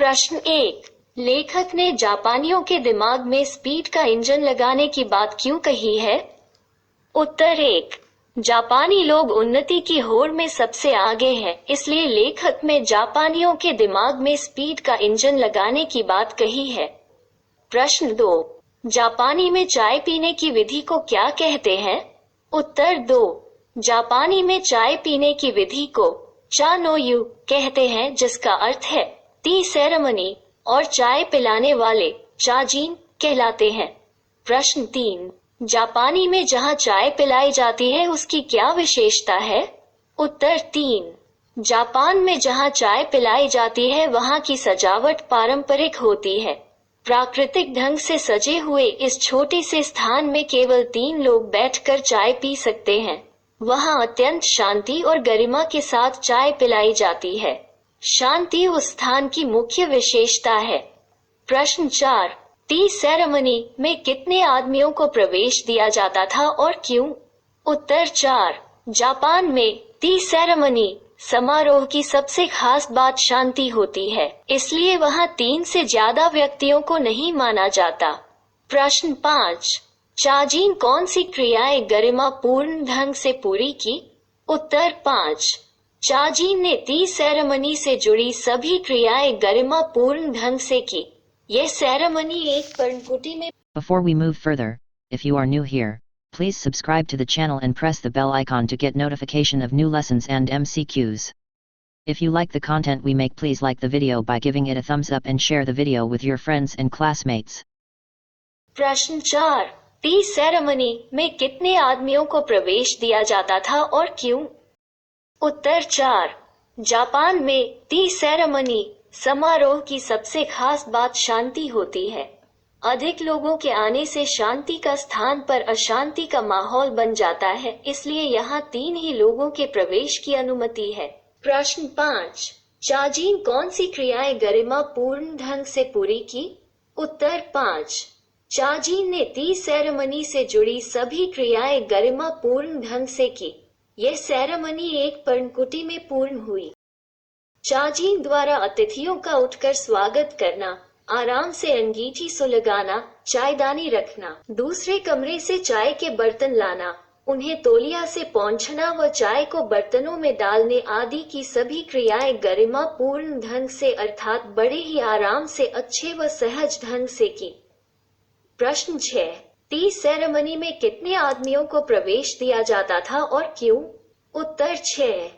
प्रश्न 1। लेखक ने जापानियों के दिमाग में स्पीड का इंजन लगाने की बात क्यों कही है? उत्तर 1। जापानी लोग उन्नति की होड़ में सबसे आगे हैं, इसलिए लेखक में जापानियों के दिमाग में स्पीड का इंजन लगाने की बात कही है। प्रश्न 2। जापानी में चाय पीने की विधि को क्या कहते हैं? उत्तर 2। जापानी में चाय पीने की विधि को चा नो यू कहते हैं, जिसका अर्थ है टी सेरेमनी, और चाय पिलाने वाले चाजीन कहलाते हैं। प्रश्न 3। जापानी में जहाँ चाय पिलाई जाती है उसकी क्या विशेषता है? उत्तर 3। जापान में जहाँ चाय पिलाई जाती है वहाँ की सजावट पारंपरिक होती है। प्राकृतिक ढंग से सजे हुए इस छोटे से स्थान में केवल 3 लोग बैठकर चाय पी सकते हैं। वहाँ अत्यंत शांति और गरिमा के साथ चाय पिलाई जाती है। शांति उस स्थान की मुख्य विशेषता है। प्रश्न 4। टी सेरेमनी में कितने आदमियों को प्रवेश दिया जाता था और क्यों? उत्तर 4। जापान में टी सेरेमनी समारोह की सबसे खास बात शांति होती है, इसलिए वहां 3 से ज्यादा व्यक्तियों को नहीं माना जाता। प्रश्न 5। चाजीन कौन सी क्रियाएं गरिमा पूर्ण ढंग से पूरी की? उत्तर 5। चाजीन ने टी सेरेमनी से जुड़ी सभी क्रियाएं गरिमा पूर्ण ढंग से की। यह सेरेमनी एक पर्णकुटी में। Before we move further, if you are new here, please subscribe to the channel and press the bell icon to get notification of new lessons and MCQs. If you like the content we make, please like the video by giving it a thumbs up and share the video with your friends and classmates. प्रश्न 4। T ceremony में कितने आदमियों को प्रवेश दिया जाता था और क्यों? उत्तर 4। जापान में टी सेरेमनी समारोह की सबसे खास बात शांति होती है। अधिक लोगों के आने से शांति का स्थान पर अशांति का माहौल बन जाता है, इसलिए यहाँ 3 ही लोगों के प्रवेश की अनुमति है। प्रश्न 5। चाजीन कौन सी क्रियाएं गरिमा पूर्ण ढंग से पूरी की? उत्तर 5। चाजीन ने टी सेरेमनी से जुड़ी सभी क्रियाएं गरिमा पूर्ण ढंग से की। यह सेरेमनी एक पर्णकुटी में पूर्ण हुई। चाजीन द्वारा अतिथियों का उठकर स्वागत करना, आराम से अंगीठी सुलगाना, चायदानी रखना, दूसरे कमरे से चाय के बर्तन लाना, उन्हें तौलिया से पोंछना व चाय को बर्तनों में डालने आदि की सभी क्रियाएं गरिमा पूर्ण ढंग से अर्थात बड़े ही आराम से अच्छे व सहज ढंग से की। प्रश्न 6। टी सेरेमनी में कितने आदमियों को प्रवेश दिया जाता था और क्यों? उत्तर 6।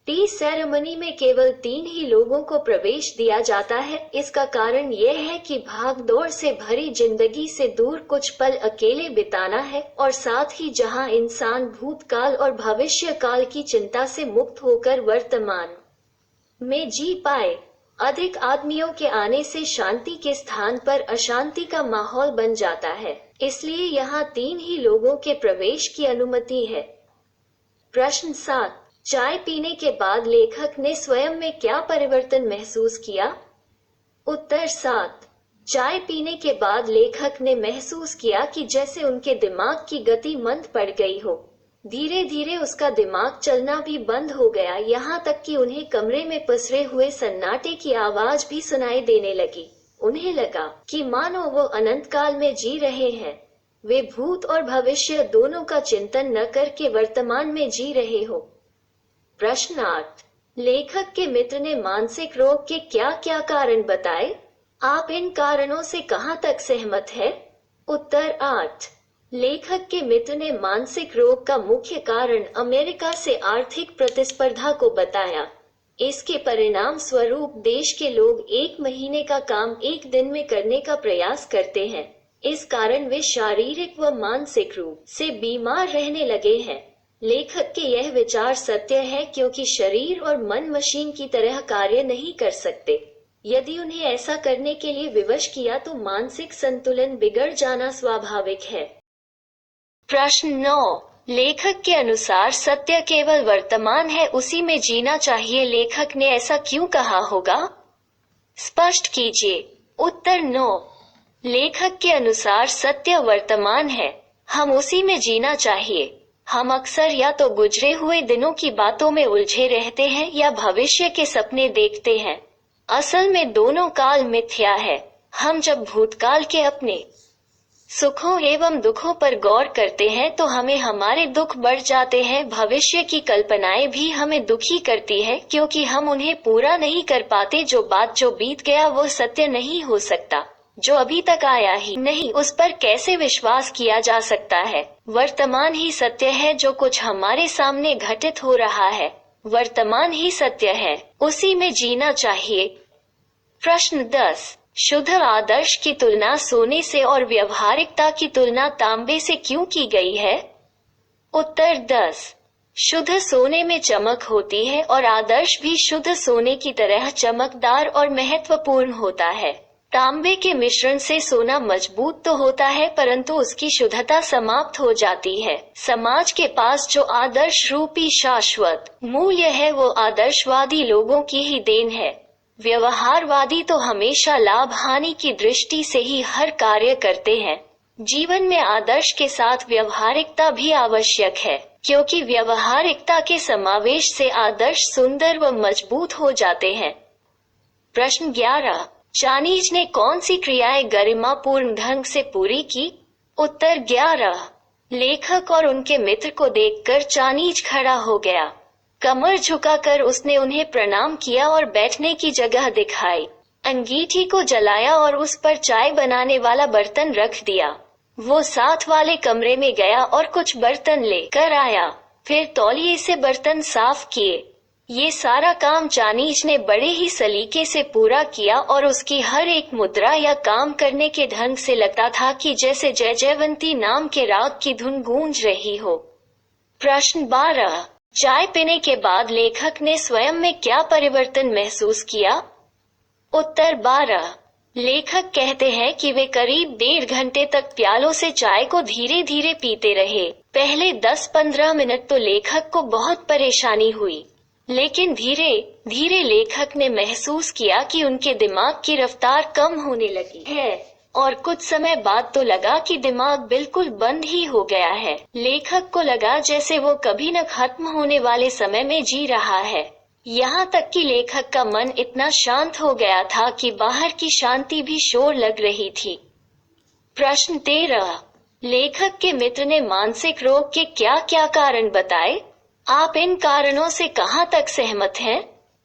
टी सेरेमनी में केवल 3 ही लोगों को प्रवेश दिया जाता है। इसका कारण यह है कि भागदौड़ से भरी जिंदगी से दूर कुछ पल अकेले बिताना है और साथ ही जहां इंसान भूतकाल और भविष्य काल की चिंता से मुक्त होकर वर्तमान में जी पाए। अधिक आदमियों के आने से शांति के स्थान पर अशांति का माहौल बन जाता है, इसलिए यहाँ 3 ही लोगों के प्रवेश की अनुमति है। प्रश्न 7। चाय पीने के बाद लेखक ने स्वयं में क्या परिवर्तन महसूस किया? उत्तर 7। चाय पीने के बाद लेखक ने महसूस किया कि जैसे उनके दिमाग की गति मंद पड़ गई हो। धीरे धीरे उसका दिमाग चलना भी बंद हो गया, यहाँ तक कि उन्हें कमरे में पसरे हुए सन्नाटे की आवाज भी सुनाई देने लगी। उन्हें लगा कि मानो वो अनंत काल में जी रहे हैं। वे भूत और भविष्य दोनों का चिंतन न करके वर्तमान में जी रहे हो। प्रश्न 8। लेखक के मित्र ने मानसिक रोग के क्या क्या कारण बताए? आप इन कारणों से कहाँ तक सहमत है? उत्तर 8। लेखक के मित्र ने मानसिक रोग का मुख्य कारण अमेरिका से आर्थिक प्रतिस्पर्धा को बताया। इसके परिणाम स्वरूप देश के लोग 1 महीने का काम 1 दिन में करने का प्रयास करते हैं। इस कारण वे शारीरिक व मानसिक रूप से बीमार रहने लगे हैं। लेखक के यह विचार सत्य है, क्योंकि शरीर और मन मशीन की तरह कार्य नहीं कर सकते। यदि उन्हें ऐसा करने के लिए विवश किया तो मानसिक संतुलन बिगड़ जाना स्वाभाविक है। प्रश्न 9। लेखक के अनुसार सत्य केवल वर्तमान है, उसी में जीना चाहिए। लेखक ने ऐसा क्यों कहा होगा? स्पष्ट कीजिए। उत्तर 9। लेखक के अनुसार सत्य वर्तमान है, हम उसी में जीना चाहिए। हम अक्सर या तो गुजरे हुए दिनों की बातों में उलझे रहते हैं या भविष्य के सपने देखते हैं। असल में दोनों काल मिथ्या है। हम जब भूतकाल के अपने सुखों एवं दुखों पर गौर करते हैं तो हमें हमारे दुख बढ़ जाते हैं। भविष्य की कल्पनाएं भी हमें दुखी करती है, क्योंकि हम उन्हें पूरा नहीं कर पाते। जो बीत गया वो सत्य नहीं हो सकता, जो अभी तक आया ही नहीं उस पर कैसे विश्वास किया जा सकता है। वर्तमान ही सत्य है। जो कुछ हमारे सामने घटित हो रहा है वर्तमान ही सत्य है, उसी में जीना चाहिए। प्रश्न 10। शुद्ध आदर्श की तुलना सोने से और व्यवहारिकता की तुलना तांबे से क्यों की गई है? उत्तर 10। शुद्ध सोने में चमक होती है और आदर्श भी शुद्ध सोने की तरह चमकदार और महत्वपूर्ण होता है। तांबे के मिश्रण से सोना मजबूत तो होता है, परंतु उसकी शुद्धता समाप्त हो जाती है। समाज के पास जो आदर्श रूपी शाश्वत मूल्य है वो आदर्शवादी लोगों की ही देन है। व्यवहारवादी तो हमेशा लाभ हानि की दृष्टि से ही हर कार्य करते हैं। जीवन में आदर्श के साथ व्यवहारिकता भी आवश्यक है, क्योंकि व्यवहारिकता के समावेश से आदर्श सुंदर व मजबूत हो जाते हैं। प्रश्न 11। चानीज ने कौन सी क्रियाएं गरिमापूर्ण ढंग से पूरी की? उत्तर 11। लेखक और उनके मित्र को देखकर चानीज खड़ा हो गया। कमर झुकाकर उसने उन्हें प्रणाम किया और बैठने की जगह दिखाई। अंगीठी को जलाया और उस पर चाय बनाने वाला बर्तन रख दिया। वो साथ वाले कमरे में गया और कुछ बर्तन लेकर आया। फिर तौलिए से बर्तन साफ किए। ये सारा काम चानीज ने बड़े ही सलीके से पूरा किया और उसकी हर एक मुद्रा या काम करने के ढंग से लगता था कि जैसे जय जयवंती नाम के राग की धुन गूंज रही हो। प्रश्न 12। चाय पीने के बाद लेखक ने स्वयं में क्या परिवर्तन महसूस किया? उत्तर 12। लेखक कहते हैं कि वे करीब 1.5 घंटे तक प्यालों से चाय को धीरे धीरे पीते रहे। पहले 10-15 मिनट तो लेखक को बहुत परेशानी हुई, लेकिन धीरे धीरे लेखक ने महसूस किया कि उनके दिमाग की रफ्तार कम होने लगी है और कुछ समय बाद तो लगा कि दिमाग बिल्कुल बंद ही हो गया है। लेखक को लगा जैसे वो कभी न खत्म होने वाले समय में जी रहा है। यहाँ तक कि लेखक का मन इतना शांत हो गया था कि बाहर की शांति भी शोर लग रही थी। प्रश्न 13। लेखक के मित्र ने मानसिक रोग के क्या क्या कारण बताए? आप इन कारणों से कहाँ तक सहमत हैं?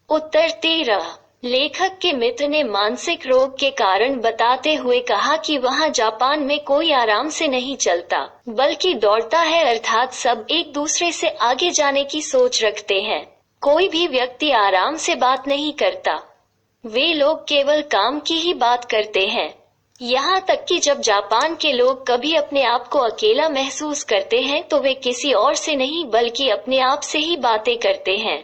उत्तर 13। लेखक के मित्र ने मानसिक रोग के कारण बताते हुए कहा कि वहाँ जापान में कोई आराम से नहीं चलता, बल्कि दौड़ता है, अर्थात सब एक दूसरे से आगे जाने की सोच रखते हैं। कोई भी व्यक्ति आराम से बात नहीं करता, वे लोग केवल काम की ही बात करते हैं। यहाँ तक कि जब जापान के लोग कभी अपने आप को अकेला महसूस करते हैं तो वे किसी और से नहीं बल्कि अपने आप से ही बातें करते हैं।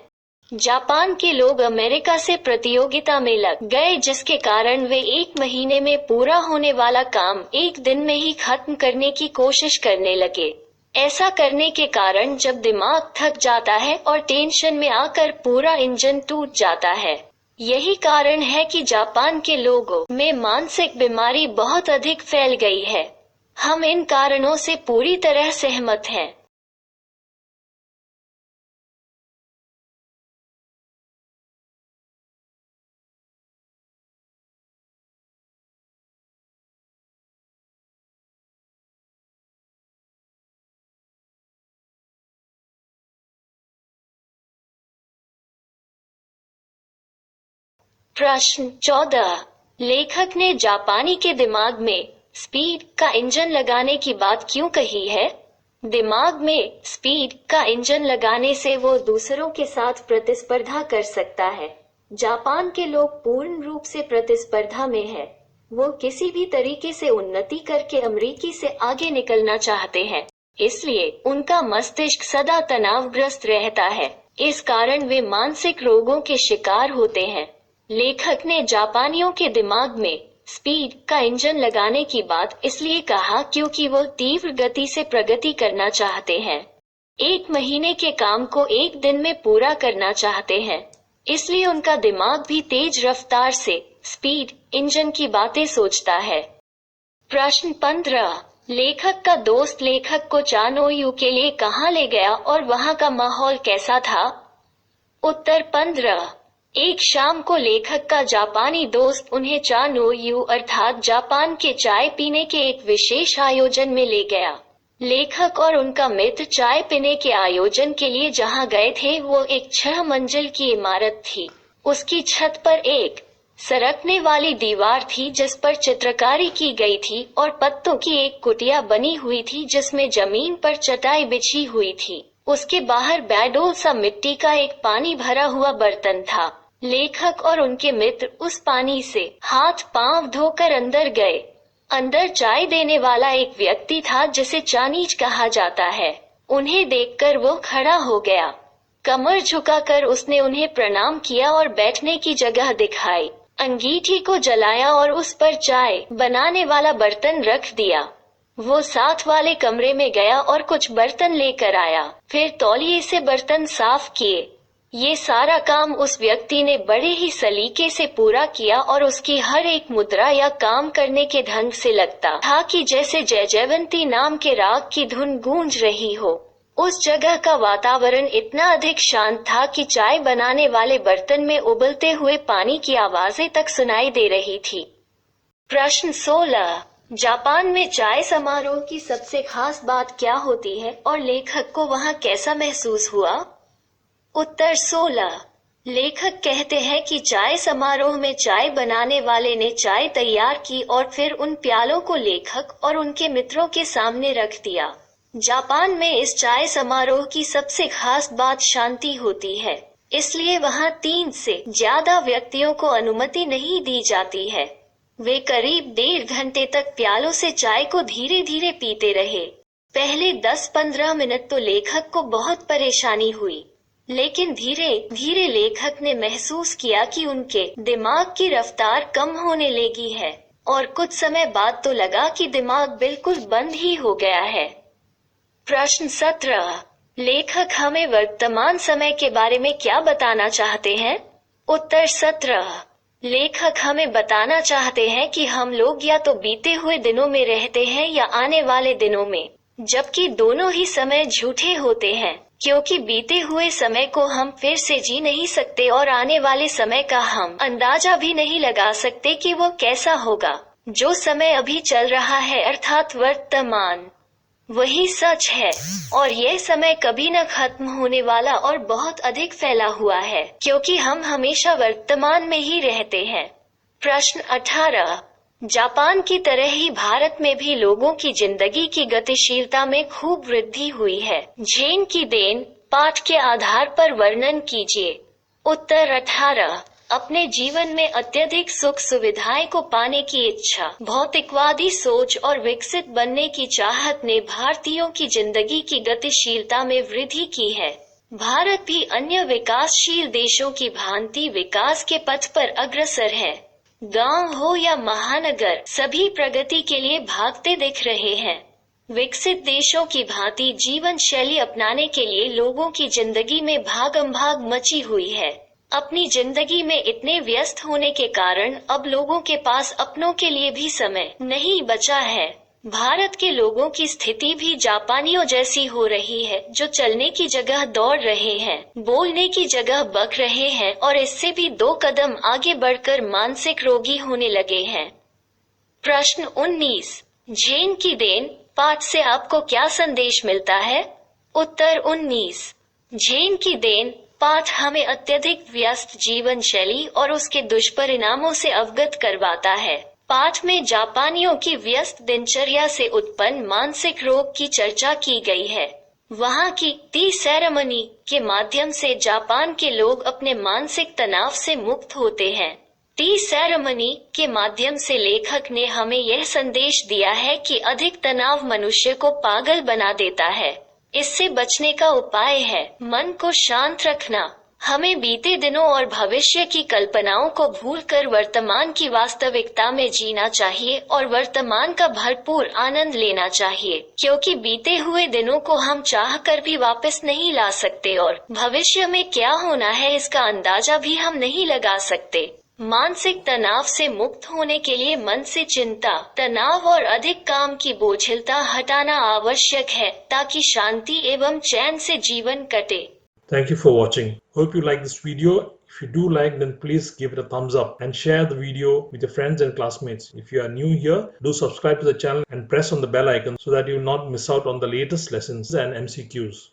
जापान के लोग अमेरिका से प्रतियोगिता में लग गए, जिसके कारण वे 1 महीने में पूरा होने वाला काम 1 दिन में ही खत्म करने की कोशिश करने लगे। ऐसा करने के कारण जब दिमाग थक जाता है और टेंशन में आकर पूरा इंजन टूट जाता है। यही कारण है कि जापान के लोगों में मानसिक बीमारी बहुत अधिक फैल गई है। हम इन कारणों से पूरी तरह सहमत हैं। प्रश्न 14। लेखक ने जापानी के दिमाग में स्पीड का इंजन लगाने की बात क्यों कही है? दिमाग में स्पीड का इंजन लगाने से वो दूसरों के साथ प्रतिस्पर्धा कर सकता है। जापान के लोग पूर्ण रूप से प्रतिस्पर्धा में है। वो किसी भी तरीके से उन्नति करके अमेरिकी से आगे निकलना चाहते हैं, इसलिए उनका मस्तिष्क सदा तनावग्रस्त रहता है। इस कारण वे मानसिक रोगों के शिकार होते हैं। लेखक ने जापानियों के दिमाग में स्पीड का इंजन लगाने की बात इसलिए कहा क्योंकि वो तीव्र गति से प्रगति करना चाहते हैं। 1 महीने के काम को 1 दिन में पूरा करना चाहते हैं, इसलिए उनका दिमाग भी तेज रफ्तार से स्पीड इंजन की बातें सोचता है। प्रश्न 15। लेखक का दोस्त लेखक को चानोयू के लिए कहाँ ले गया और वहाँ का माहौल कैसा था? उत्तर 15। एक शाम को लेखक का जापानी दोस्त उन्हें चा नो यू अर्थात जापान के चाय पीने के एक विशेष आयोजन में ले गया। लेखक और उनका मित्र चाय पीने के आयोजन के लिए जहां गए थे वो एक 6 मंजिल की इमारत थी। उसकी छत पर एक सरकने वाली दीवार थी जिस पर चित्रकारी की गई थी और पत्तों की एक कुटिया बनी हुई थी जिसमें जमीन पर चटाई बिछी हुई थी। उसके बाहर बैडोल सा मिट्टी का एक पानी भरा हुआ बर्तन था। लेखक और उनके मित्र उस पानी से हाथ पांव धोकर अंदर गए। अंदर चाय देने वाला एक व्यक्ति था जिसे चानीज कहा जाता है। उन्हें देखकर वो खड़ा हो गया। कमर झुकाकर उसने उन्हें प्रणाम किया और बैठने की जगह दिखाई। अंगीठी को जलाया और उस पर चाय बनाने वाला बर्तन रख दिया। वो साथ वाले कमरे में गया और कुछ बर्तन लेकर आया। फिर तौलिए से बर्तन साफ किए। ये सारा काम उस व्यक्ति ने बड़े ही सलीके से पूरा किया और उसकी हर एक मुद्रा या काम करने के ढंग से लगता था कि जैसे जय जयवंती नाम के राग की धुन गूंज रही हो। उस जगह का वातावरण इतना अधिक शांत था कि चाय बनाने वाले बर्तन में उबलते हुए पानी की आवाजें तक सुनाई दे रही थी। प्रश्न 16। जापान में चाय समारोह की सबसे खास बात क्या होती है और लेखक को वहां कैसा महसूस हुआ? उत्तर 16। लेखक कहते हैं कि चाय समारोह में चाय बनाने वाले ने चाय तैयार की और फिर उन प्यालों को लेखक और उनके मित्रों के सामने रख दिया। जापान में इस चाय समारोह की सबसे खास बात शांति होती है, इसलिए वहां 3 से ज्यादा व्यक्तियों को अनुमति नहीं दी जाती है। वे करीब 1.5 घंटे तक प्यालों से चाय को धीरे धीरे पीते रहे। पहले 10-15 मिनट तो लेखक को बहुत परेशानी हुई, लेकिन धीरे धीरे लेखक ने महसूस किया कि उनके दिमाग की रफ्तार कम होने लगी है और कुछ समय बाद तो लगा कि दिमाग बिल्कुल बंद ही हो गया है। प्रश्न 17। लेखक हमें वर्तमान समय के बारे में क्या बताना चाहते हैं? उत्तर 17। लेखक हमें बताना चाहते हैं कि हम लोग या तो बीते हुए दिनों में रहते हैं या आने वाले दिनों में, जबकि दोनों ही समय झूठे होते हैं, क्योंकि बीते हुए समय को हम फिर से जी नहीं सकते और आने वाले समय का हम अंदाजा भी नहीं लगा सकते कि वो कैसा होगा। जो समय अभी चल रहा है अर्थात वर्तमान, वही सच है और यह समय कभी न खत्म होने वाला और बहुत अधिक फैला हुआ है, क्योंकि हम हमेशा वर्तमान में ही रहते हैं। प्रश्न 18। जापान की तरह ही भारत में भी लोगों की जिंदगी की गतिशीलता में खूब वृद्धि हुई है। झेन की देन पाठ के आधार पर वर्णन कीजिए। उत्तर 18। अपने जीवन में अत्यधिक सुख सुविधाएं को पाने की इच्छा, भौतिकवादी सोच और विकसित बनने की चाहत ने भारतीयों की जिंदगी की गतिशीलता में वृद्धि की है। भारत भी अन्य विकासशील देशों की भांति विकास के पथ पर अग्रसर है। गांव हो या महानगर, सभी प्रगति के लिए भागते दिख रहे हैं। विकसित देशों की भांति जीवन शैली अपनाने के लिए लोगों की जिंदगी में भागम-भाग मची हुई है। अपनी जिंदगी में इतने व्यस्त होने के कारण अब लोगों के पास अपनों के लिए भी समय नहीं बचा है। भारत के लोगों की स्थिति भी जापानियों जैसी हो रही है, जो चलने की जगह दौड़ रहे हैं, बोलने की जगह बक रहे हैं और इससे भी 2 कदम आगे बढ़कर मानसिक रोगी होने लगे हैं। प्रश्न 19। झेन की देन पाठ से आपको क्या संदेश मिलता है? उत्तर 19। झेन की देन पाठ हमें अत्यधिक व्यस्त जीवन शैली और उसके दुष्परिणामों से अवगत करवाता है। पाठ में जापानियों की व्यस्त दिनचर्या से उत्पन्न मानसिक रोग की चर्चा की गई है। वहाँ की टी सेरेमनी के माध्यम से जापान के लोग अपने मानसिक तनाव से मुक्त होते हैं। टी सेरेमनी के माध्यम से लेखक ने हमें यह संदेश दिया है कि अधिक तनाव मनुष्य को पागल बना देता है। इससे बचने का उपाय है मन को शांत रखना। हमें बीते दिनों और भविष्य की कल्पनाओं को भूलकर वर्तमान की वास्तविकता में जीना चाहिए और वर्तमान का भरपूर आनंद लेना चाहिए, क्योंकि बीते हुए दिनों को हम चाहकर भी वापस नहीं ला सकते और भविष्य में क्या होना है इसका अंदाजा भी हम नहीं लगा सकते। मानसिक तनाव से मुक्त होने के लिए मन से चिंता, तनाव और अधिक काम की बोझिलता हटाना आवश्यक है, ताकि शांति एवं चैन से जीवन कटे। Thank you for watching. Hope you like this video. If If you do like, then please give it a thumbs up and share the video with your friends and classmates. If you are new here, do subscribe to the channel and press on the bell icon so that you will not miss out on the latest lessons and MCQs.